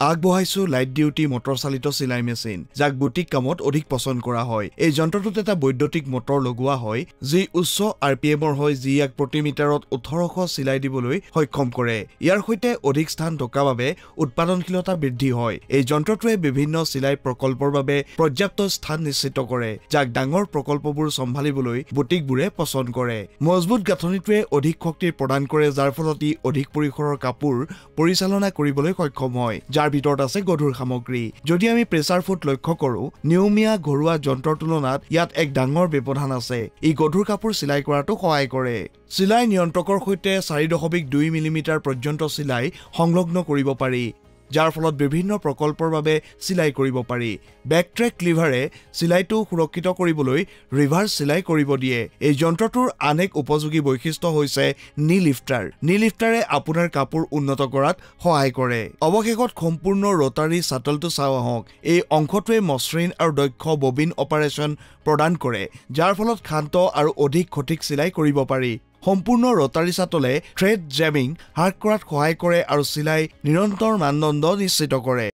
আগবঢ়াইছো light duty motor চালিত চিলাই মেচিন যাক বুটিক কামত অধিক পছন্দ কৰা হয় এই যন্ত্ৰটোত এটা বৈদ্যুতিক মটৰ লগোৱা হয় যি উচ্চ আৰপিএমৰ হয় যি এক প্ৰতি মিটাৰত 1800 চিলাই দিবলৈ সক্ষম কৰে ইয়াৰ সৈতে অধিক স্থান থকা বাবে উৎপাদনশীলতা বৃদ্ধি হয় এই যন্ত্ৰটোৱে বিভিন্ন চিলাই প্ৰকল্পৰ বাবে পৰ্যাপ্ত স্থান নিশ্চিত কৰে যাক ডাঙৰ প্ৰকল্পবোৰ সম্ভালিবলৈ বুটিকবোৰে পছন্দ কৰে মজবুত গাঁথনিটোৱে অধিক শক্তি প্ৰদান কৰে যাৰ ফলত ই অধিক পৰিসৰৰ কাপোৰ পৰিচালনা কৰিবলৈ সক্ষম হয় ভিতৰত আছে গধুৰ সামগ্ৰী যদি আমি প্ৰেছাৰ ফুট লক্ষ্য কৰো নিয়মীয়া ঘৰুৱা যন্ত্ৰৰ তুলনাত ইয়াত এক ডাঙৰ ব্যৱধান আছে ই গধুৰ কাপোৰ চিলাই কৰাটো সহায় কৰে চিলাই নিয়ন্ত্ৰকৰ সৈতে 4.2 মিলিমিটাৰ পৰ্যন্ত চিলাই সংলগ্ন কৰিব পাৰি যাৰ ফলত বিভিন্ন প্ৰকল্পৰ বাবে চিলাই কৰিব পাৰি বেকট্ৰেক লিভাৰে চিলাইটো সুৰক্ষিত কৰিবলৈ ৰিভাৰ্স চিলাই কৰিব দিয়ে এই যন্ত্ৰটোৰ আন এক উপযোগী বৈশিষ্ট্য হৈছে নি লিফটাৰে আপোনাৰ কাপোৰ উন্নত কৰাত সহায় কৰে অৱশেষত সম্পূৰ্ণ ৰটাৰী শাটলটো চাও আহক এই অংশটোৱে মসৃণ আৰু দক্ষ ববিন অপাৰেচন প্ৰদান কৰে যাৰ ফলত শান্ত আৰু অধিক সঠিক চিলাই কৰিব পাৰি সম্পূৰ্ণ ৰটাৰী শাটলে থ্ৰেড জেমিং হ্ৰাস কৰাত সহায় কৰে আৰু চিলাই নিৰন্তৰ মানদণ্ড নিশ্চিত কৰে